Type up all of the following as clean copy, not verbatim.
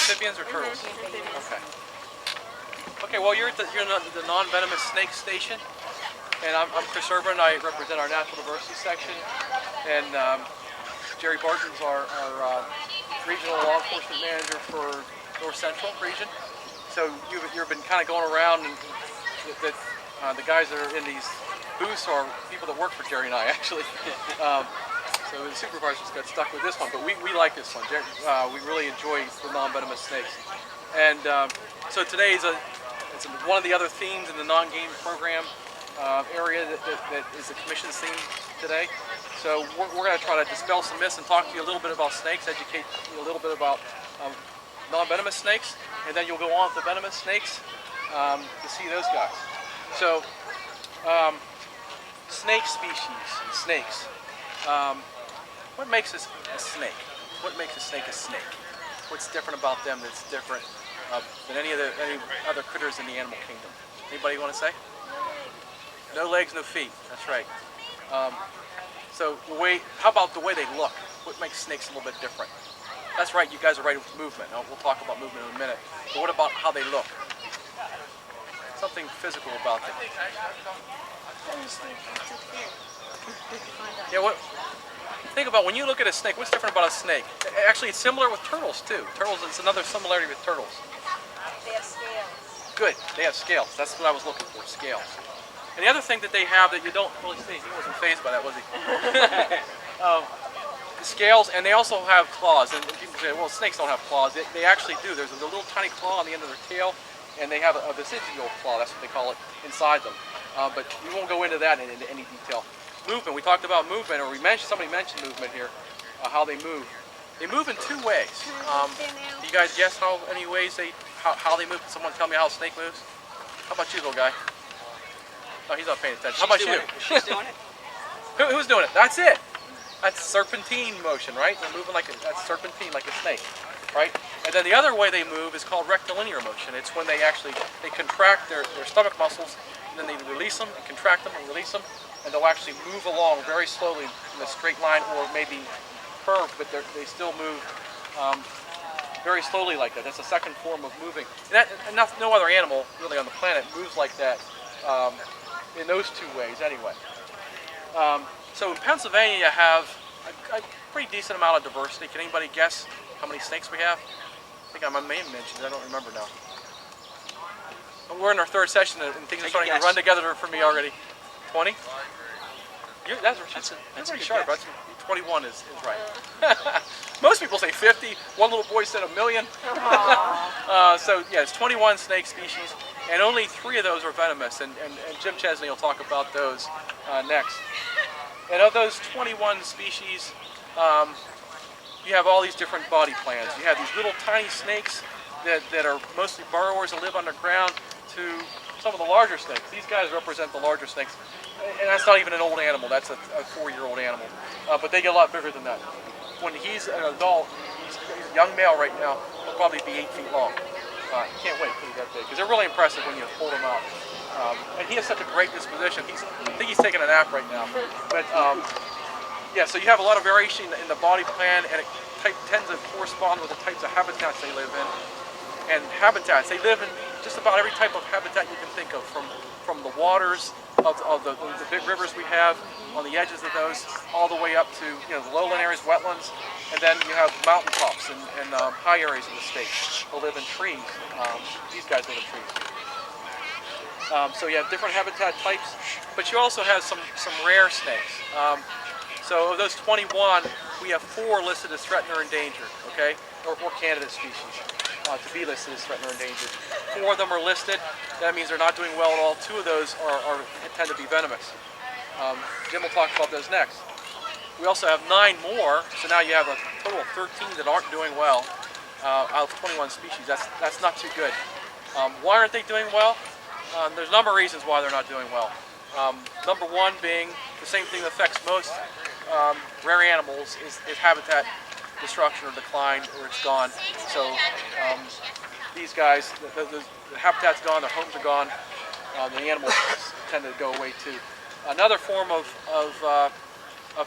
amphibians or turtles? Okay. Okay, well you're in the non-venomous snake station, and I'm Chris Urban. I represent our natural diversity section, and Jerry Barton's our regional law enforcement manager for North Central region. So you've been kind of going around, and the guys that are in these booths are people that work for Jerry and I actually. So the supervisors got stuck with this one, but we like this one. We really enjoy the non-venomous snakes. And so today is it's one of the other themes in the non-game program area that is the commission's theme today. So we're going to try to dispel some myths and talk to you a little bit about snakes, educate you a little bit about non-venomous snakes, and then you'll go on to venomous snakes to see those guys. So snake species, snakes. What makes a snake? What makes a snake a snake? What's different about them that's different than any other critters in the animal kingdom? Anybody want to say? No legs, no feet. That's right. So how about the way they look? What makes snakes a little bit different? That's right. You guys are right with movement. We'll talk about movement in a minute. But what about how they look? Something physical about them. Yeah. Think about when you look at a snake, what's different about a snake? Actually, it's similar with turtles too. Turtles, it's another similarity with turtles. They have scales. Good, they have scales. That's what I was looking for, scales. And the other thing that they have that you don't really see, he wasn't fazed by that, was he? The scales, and they also have claws. And people say, well, snakes don't have claws. They actually do. There's a little tiny claw on the end of their tail, and they have a vestigial claw, that's what they call it, inside them. But we won't go into that in any detail. Movement, we talked about movement, or somebody mentioned movement here, how they move. They move in two ways. Do you guys guess how many ways how they move? Can someone tell me how a snake moves? How about you, little guy? No, he's not paying attention. How about you? She's doing it. Who's doing it? That's it. That's serpentine motion, right? They're moving that's serpentine, like a snake, right? And then the other way they move is called rectilinear motion. It's when they contract their stomach muscles, and then they release them, and contract them, and release them. And they'll actually move along very slowly in a straight line, or maybe curved, but they still move very slowly like that. That's a second form of moving. And no other animal really on the planet moves like that in those two ways anyway. So in Pennsylvania you have a pretty decent amount of diversity. Can anybody guess how many snakes we have? I think I may have mentioned it, I don't remember now. We're in our third session and things are starting to run together for me already. 20? That's pretty sharp. That's 21 is right. Most people say 50. One little boy said 1 million. So yeah, it's 21 snake species, and only 3 of those are venomous. And Jim Chesney will talk about those next. And of those 21 species, you have all these different body plans. You have these little tiny snakes that are mostly burrowers that live underground, to some of the larger snakes. These guys represent the larger snakes. And that's not even an old animal, that's a 4-year-old animal. But they get a lot bigger than that. When he's an adult, he's a young male right now, he'll probably be 8 feet long. Can't wait till he's that big, because they're really impressive when you hold them out. And he has such a great disposition. I think he's taking a nap right now. But yeah, so you have a lot of variation in the body plan, and it tends to correspond with the types of habitats they live in. And habitats, they live in just about every type of habitat you can think of, from the waters of the big rivers we have, on the edges of those, all the way up to the lowland areas, wetlands, and then you have mountaintops and high areas of the state. They'll live in trees. These guys live in trees. So you have different habitat types, but you also have some rare snakes. So of those 21, we have 4 listed as threatened or endangered, okay, or candidate species. To be listed as threatened or endangered. 4 of them are listed. That means they're not doing well at all. 2 of those tend to be venomous. Jim will talk about those next. We also have 9 more, so now you have a total of 13 that aren't doing well out of 21 species. That's not too good. Why aren't they doing well? There's a number of reasons why they're not doing well. Number 1 being the same thing that affects most rare animals is habitat destruction or decline, or it's gone. So these guys, the habitat's gone, their homes are gone, the animals tend to go away too. Another form of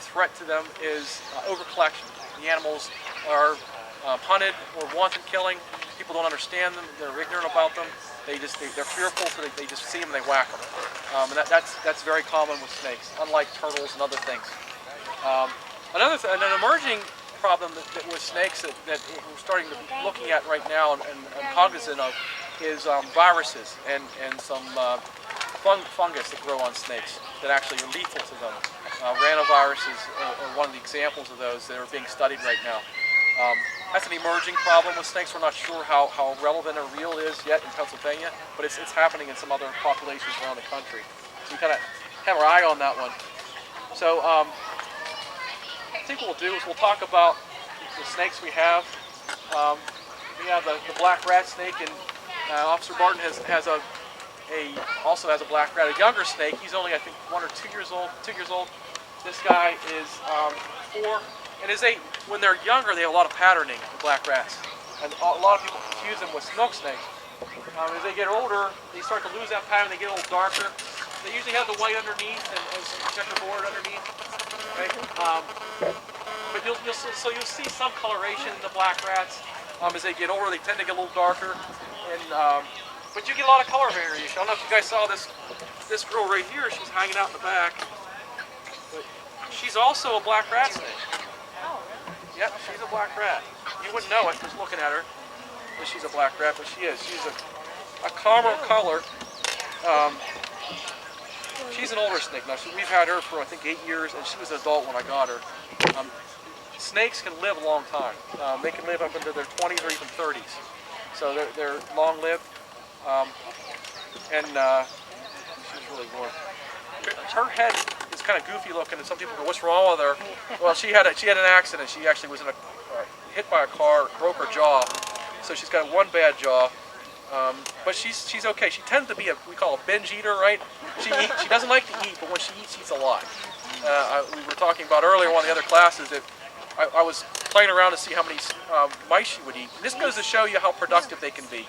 threat to them is overcollection. The animals are hunted or wanton killing. People don't understand them. They're ignorant about them. They're fearful, so they just see them and they whack them. And that's very common with snakes, unlike turtles and other things. An emerging problem with snakes that we're starting to be looking at right now and cognizant of is viruses and some fungus that grow on snakes that actually are lethal to them. Rhinoviruses are one of the examples of those that are being studied right now. That's an emerging problem with snakes. We're not sure how relevant or real it is yet in Pennsylvania, but it's happening in some other populations around the country. So we kind of have our eye on that one. So I think what we'll do is we'll talk about the snakes we have. We have the black rat snake, and Officer Barton also has a black rat, a younger snake. He's only, I think, 1 or 2 years old. This guy is 4. And when they're younger, they have a lot of patterning, the black rats. And a lot of people confuse them with smoke snakes. As they get older, they start to lose that pattern. They get a little darker. They usually have the white underneath and some checkerboard underneath. Right? But you'll see some coloration in the black rats. As they get older, they tend to get a little darker. But you get a lot of color variation. I don't know if you guys saw this girl right here. She's hanging out in the back. But she's also a black rat snake. Yep, she's a black rat. You wouldn't know it just looking at her that she's a black rat, but she is. She's a calmer color. She's an older snake now. We've had her for I think 8 years, and she was an adult when I got her. Snakes can live a long time. They can live up into their 20s or even 30s. So they're long-lived. She's really warm. Her head is kind of goofy looking, and some people go, "What's wrong with her?" Well, she had an accident. She actually was hit by a car, broke her jaw, so she's got one bad jaw. But she's okay. She tends to be we call a binge eater, right? She doesn't like to eat, but when she eats a lot. We were talking about earlier in one of the other classes that I was playing around to see how many mice she would eat. And this goes to show you how productive they can be.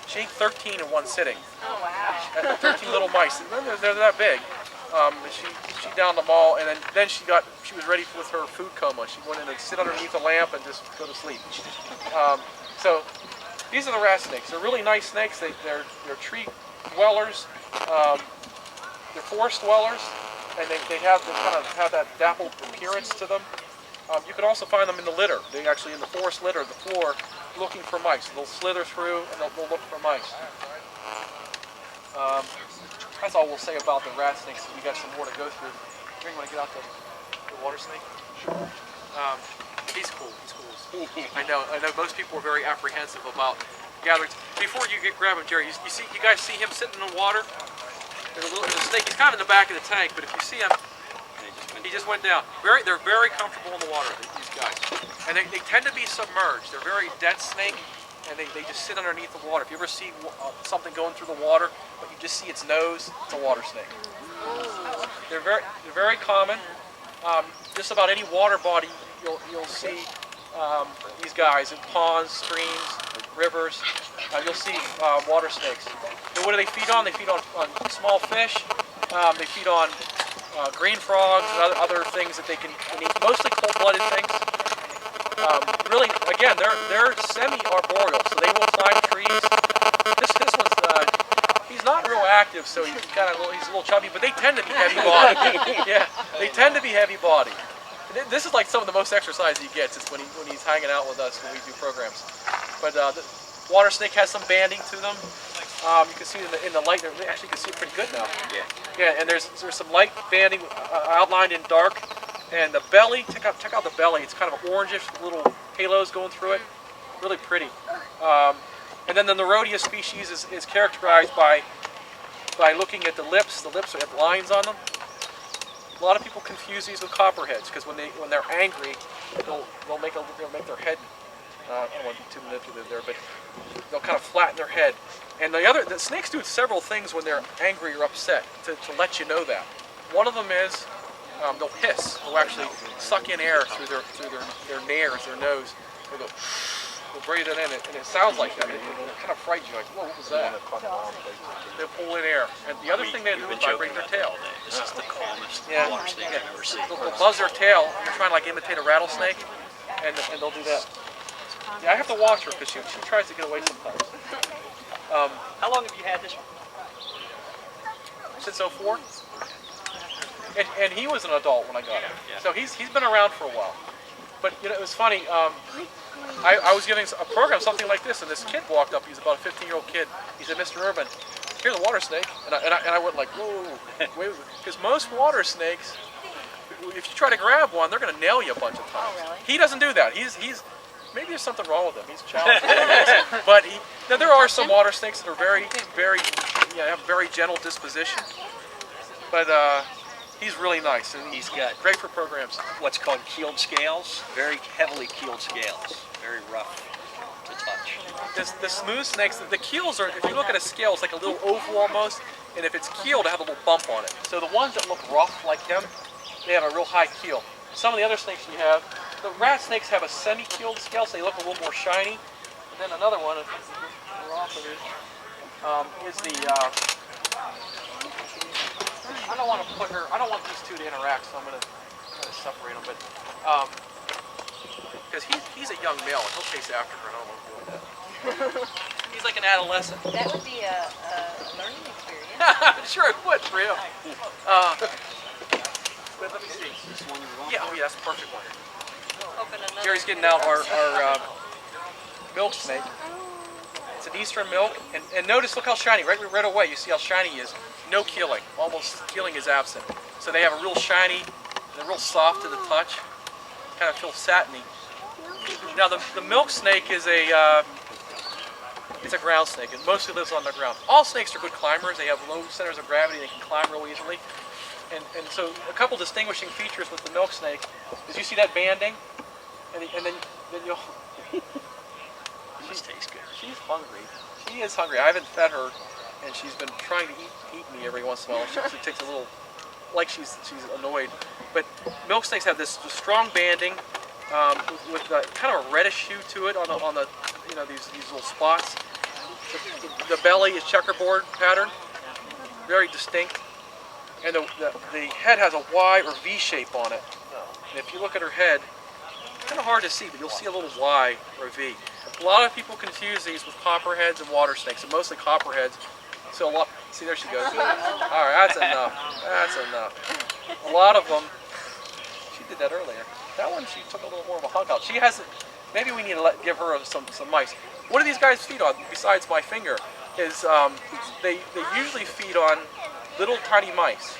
She ate 13 in one sitting. Oh wow! 13 little mice. They're that big. She downed them all, and then she was ready with her food coma. She went in and sit underneath a lamp and just go to sleep. So these are the rat snakes. They're really nice snakes. They're tree dwellers. They're forest dwellers, and they kind of have that dappled appearance to them. You can also find them in the litter. They're actually in the forest litter, the floor, looking for mice. They'll slither through and they'll look for mice. That's all we'll say about the rat snakes. We got some more to go through. You want to get out the water snake? Sure. He's cool. He's cool. I know most people are very apprehensive about gathering. Before you grab him, Jerry, you guys see him sitting in the water? There's a snake. He's kind of in the back of the tank, but if you see him, he just went down. They're very comfortable in the water, these guys. And they tend to be submerged. They're very dense snake, and they just sit underneath the water. If you ever see something going through the water, but you just see its nose, it's a water snake. They're very common. Just about any water body you'll see these guys in ponds, streams, rivers. You'll see water snakes. And what do they feed on? They feed on small fish. They feed on green frogs and other things that they can eat, mostly cold-blooded things. Really, again, they're semi-arboreal, so they will climb trees. This one's he's not real active, so he's a little chubby, but they tend to be heavy-bodied. Yeah, they tend to be heavy-bodied. This is like some of the most exercise he gets is when he's hanging out with us when we do programs. But the water snake has some banding to them. You can see in the light. Actually, you can see it pretty good now. Yeah, and there's some light banding outlined in dark. And the belly, check out the belly. It's kind of orangish, little halos going through it. Really pretty. And then the Nerodia species is characterized by looking at the lips. The lips have lines on them. A lot of people confuse these with copperheads because when they're angry, they'll make their head. I don't want to be too manipulative there, but they'll kind of flatten their head. And the snakes do several things when they're angry or upset to let you know that. One of them is they'll hiss. They'll actually suck in air through their nares, their nose. They'll breathe it in, and it sounds like that. It kind of frightens you, like, whoa, what was that? They'll pull in air. And the other thing they do is vibrate their tail. This is the calmest water snake I've ever seen. They'll buzz their tail. They're trying to like imitate a rattlesnake, and they'll do that. Yeah, I have to watch her because she tries to get away sometimes. How long have you had this one? Since '04, and he was an adult when I got him, Yeah. so he's been around for a while. But you know, it was funny. I was giving a program something like this, and this kid walked up. He's about a 15-year-old kid. He said, "Mr. Urban, here's a water snake," and I went like, "Whoa, wait," because most water snakes, if you try to grab one, they're going to nail you a bunch of times. Oh, really? He doesn't do that. He's maybe there's something wrong with him. He's challenged. But now there are some water snakes that are very have very gentle disposition. But he's really nice, and He's got great for programs. what's called keeled scales, very heavily keeled scales, very rough to touch. The smooth snakes, the keels are, if you look at a scale, it's like a little oval almost, and if it's keeled, it have a little bump on it. So the ones that look rough like him, they have a real high keel. Some of the other snakes we have, the rat snakes have a semi-keeled scale, so they look a little more shiny. And then another one, is the, I don't want to put her, I don't want these two to interact, so I'm going to try to separate them, but, because he's a young male, and he'll chase after her, and I don't want to do that. He's like an adolescent. That would be a learning experience. Sure it would for him. But let me see. This one you want? Yeah, oh yeah, that's a perfect one. Open another. Gary's getting out our milk snake. It's an eastern milk, and notice, look how shiny, right away, you see how shiny he is. No keeling, almost keeling is absent. So they have a real shiny, and they're real soft to the touch, kind of feel satiny. Now the milk snake is it's a ground snake. It mostly lives on the ground. All snakes are good climbers. They have low centers of gravity. They can climb real easily. And so a couple distinguishing features with the milk snake is you see that banding, and then you'll. This tastes good. She's hungry. She is hungry. I haven't fed her, and she's been trying to eat me every once in a while. She takes a little, like she's annoyed. But milk snakes have this strong banding with kind of a reddish hue to it on the these little spots. The belly is checkerboard pattern, very distinct, and the head has a Y or V shape on it. And if you look at her head, it's kind of hard to see, but you'll see a little Y or a V. A lot of people confuse these with copperheads and water snakes, and mostly copperheads. So a lot. See, there she goes. All right, that's enough. That's enough. A lot of them. She did that earlier. That one, she took a little more of a hunk out. She hasn't. Maybe we need to give her some mice. What do these guys feed on besides my finger? Is they usually feed on little tiny mice.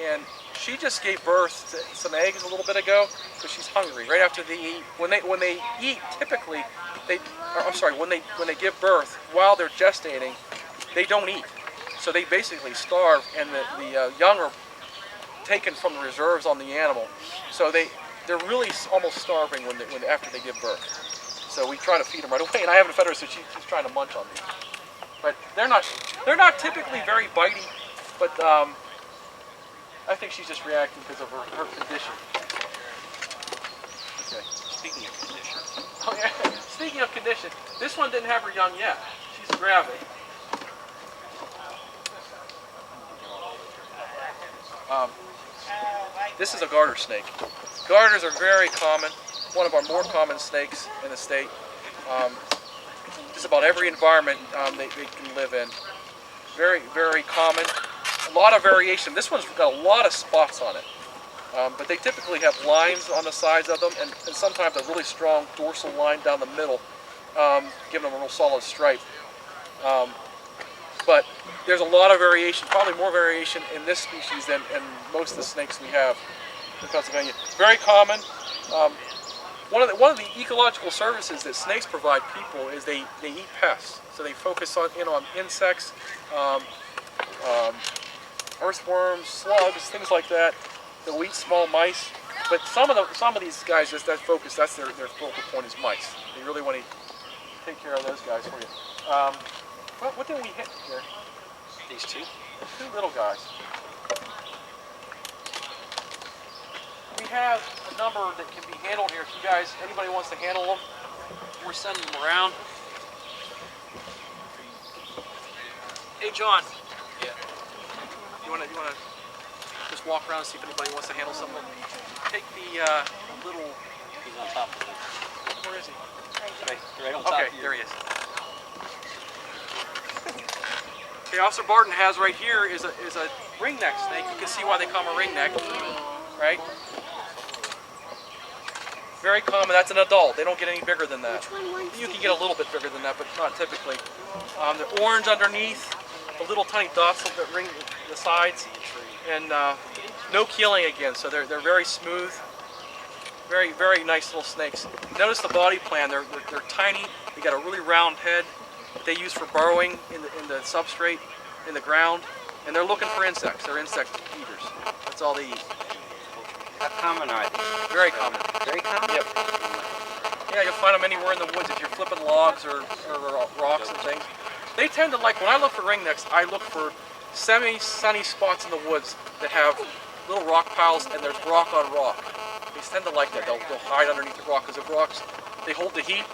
And she just gave birth to some eggs a little bit ago, so she's hungry. Right after they eat, when they eat, typically when they give birth while they're gestating, they don't eat. So they basically starve, and the young are taken from the reserves on the animal. So they're really almost starving when after they give birth. So we try to feed them right away, and I haven't fed her, so she's trying to munch on these. But they're not typically very bitey, but I think she's just reacting because of her condition. Okay. Speaking of condition, Oh yeah. Speaking of condition, this one didn't have her young yet. She's gravid. This is a garter snake. Garters are very common, one of our more common snakes in the state. Just about every environment they can live in. Very, very common. A lot of variation. This one's got a lot of spots on it. But they typically have lines on the sides of them, and sometimes a really strong dorsal line down the middle, giving them a real solid stripe. But there's a lot of variation, probably more variation in this species than in most of the snakes we have in Pennsylvania. Very common. One of the ecological services that snakes provide people is they eat pests. So they focus on insects, earthworms, slugs, things like that. They'll eat small mice. But some of these guys, that's their focal point is mice. They really want to take care of those guys for you. What did we hit here? these two. Two little guys. We have a number that can be handled here. If you guys, anybody wants to handle them, we're sending them around. Hey, John. Yeah. You wanna just walk around and see if anybody wants to handle some of them? Take the little. He's on top of it. Where is he? Right on top Okay, of you. there he is. Okay, Officer Barton has right here is a ringneck snake. You can see why they call him a ringneck, right? Very common. That's an adult. They don't get any bigger than that. You can get a little bit bigger than that, but not typically. They're orange underneath, the little tiny dots that ring the sides, and no keeling again. So they're very smooth, very nice little snakes. Notice the body plan. They're tiny. They got a really round head that they use for burrowing in the substrate in the ground, and they're looking for insects. They're insect eaters. That's all they eat. How common are these? Very common. Very common? Yep. Yeah, you'll find them anywhere in the woods if you're flipping logs or rocks and things. They tend to like, when I look for ringnecks, I look for semi-sunny spots in the woods that have little rock piles and there's rock on rock. They tend to like that. They'll hide underneath the rock because the rocks, they hold the heat.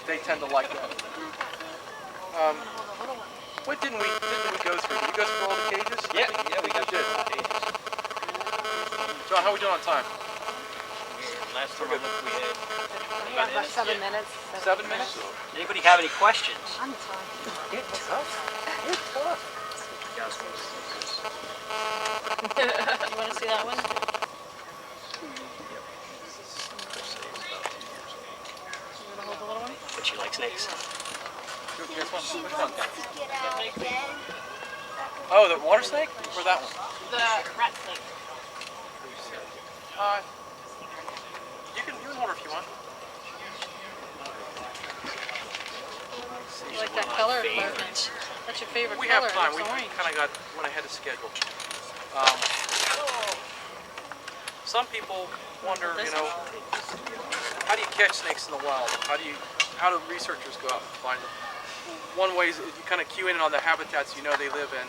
They tend to like that. What didn't we go through? Did we go through all the cages? Yeah, we got did. John, how are we doing on time? Last time I looked, we had Yeah, about 7 minutes. 7 minutes? Anybody have any questions? I'm fine. You're tough. You're tough. You want to see that one? You want to hold the little one? But you like snakes? Which one? Which one? Get out again. Oh, the water snake? Or that one? The rat snake. You can order if you want. You like that color? Favorites. What's your favorite We color? have time. It's We orange. kind of went ahead of schedule. Some people wonder, you know, how do you catch snakes in the wild? How do researchers go out and find them? One way is you kind of cue in on the habitats you know they live in,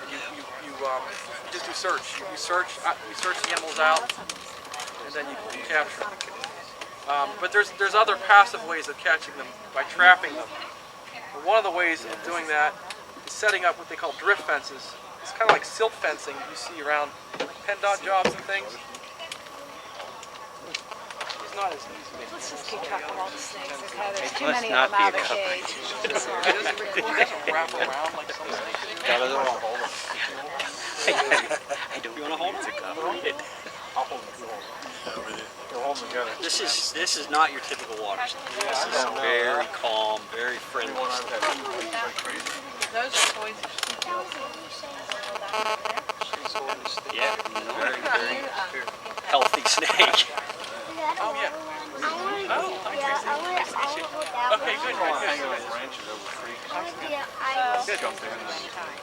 and you just do search. You search the animals out, and then you capture them. But there's other passive ways of catching them by trapping them. But one of the ways of doing that is setting up what they call drift fences. It's kind of like silt fencing you see around PennDOT jobs and things. It's not as easy. Let's just keep track of all the snakes. Okay, there's too must many not of them out of be the a cover. cage. It doesn't wrap around like some snakes. Got it all. You want to hold it? This is not your typical water snake. This is very calm, very friendly. Those are toys. Yeah, very healthy snake. Oh, yeah. Okay, good.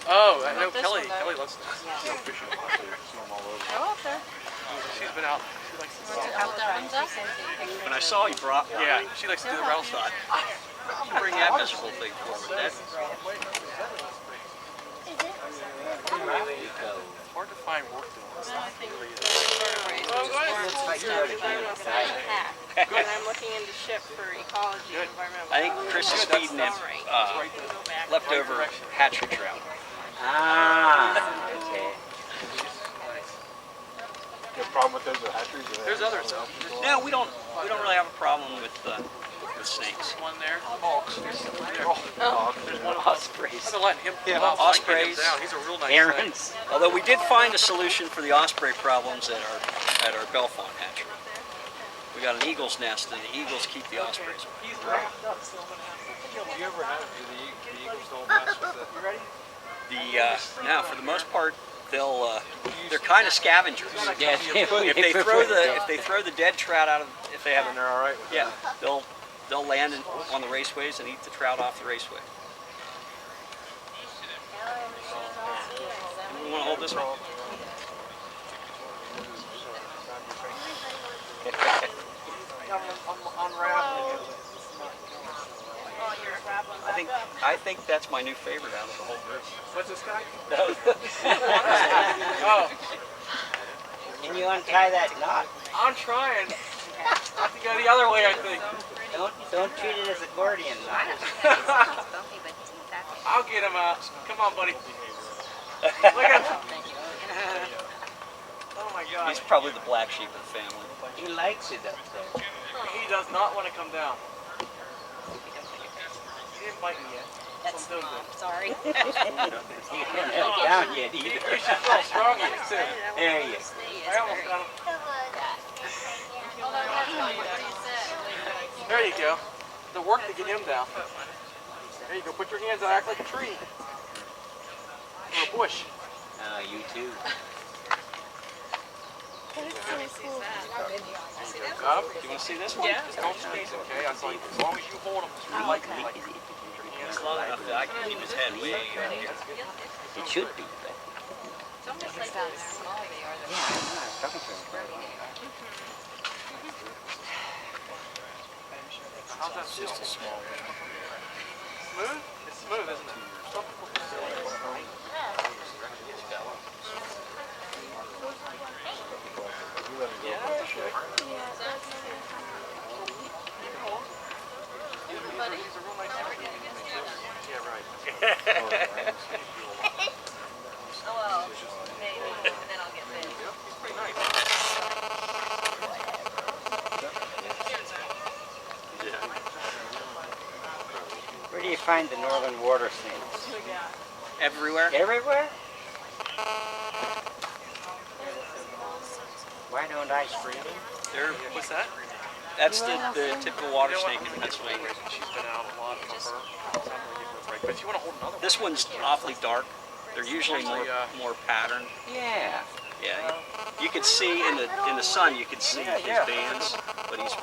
Oh, I know This Kelly. one, though. Kelly loves snakes. Go up there. She's been out. She likes to Out there. Thumbs up. When I saw you brought one, Yeah, she likes to do the rattlesnake. you bring that miserable thing forward. That's It's hard to find work doing this. And I'm looking into SHIP for ecology and environmental. I think Chris is feeding them leftover hatchery trout. Ah, okay. You have a problem with those hatcheries? There's others though. No, we don't really have a problem with snakes. There's one there. Hawks. There's one. Ospreys. I've been letting him Yeah, out, so I can get him ospreys. down. He's a real nice Herons. Although we did find a solution for the osprey problems at our Bellefonte hatchery. We got an eagle's nest, and the eagles keep the ospreys. Do you ever have the eagles don't mess with it? Now for the most part, they're kind of scavengers. Yeah, If they throw the dead trout out of, if they have, And they're all right with yeah, they'll land on the raceways and eat the trout off the raceway. You want to hold this one? I think that's my new favorite out of the whole group. What's this guy? Oh. Can you untie that knot? I'm trying. I have to go the other way, I think. Don't treat it as a Gordian knot. I'll get him out. Come on, buddy. Look at him. Oh my God. He's probably the black sheep of the family. He likes it up there. He He does not want to come down. He didn't bite me yet. That's I'm Mom. Sorry. He hasn't down yet You either. should feel how strong he is too. There you go. I almost got him. There you go. The work to get him down. There you go. Put your hands out. Act like a tree. Or a bush. Oh, you too. Got him? Do you want to see this one? Yeah. Just don't squeeze him, okay? As long as you hold him, just like put your hands Long enough that I can keep his head way It should be. But... It's almost like how small they are. Yeah, I know. I was talking to him. How's that feel? Just a small one. Smooth? It's smooth, isn't it? Some people prefer it. Buddy. He's a real nice guy. Yeah, right. Oh, well, maybe. And then I'll get big. He's pretty nice. Where do you find the northern water snakes? Everywhere? Everywhere? Why don't I free them? They're, What's that? that's the typical water snake in Pennsylvania. She's been out a lot for her. It's not really give her a break. But if you want to hold another one. This one's awfully dark. They're usually more patterned. Yeah. Yeah, you can see in the sun. You can see his bands, but he's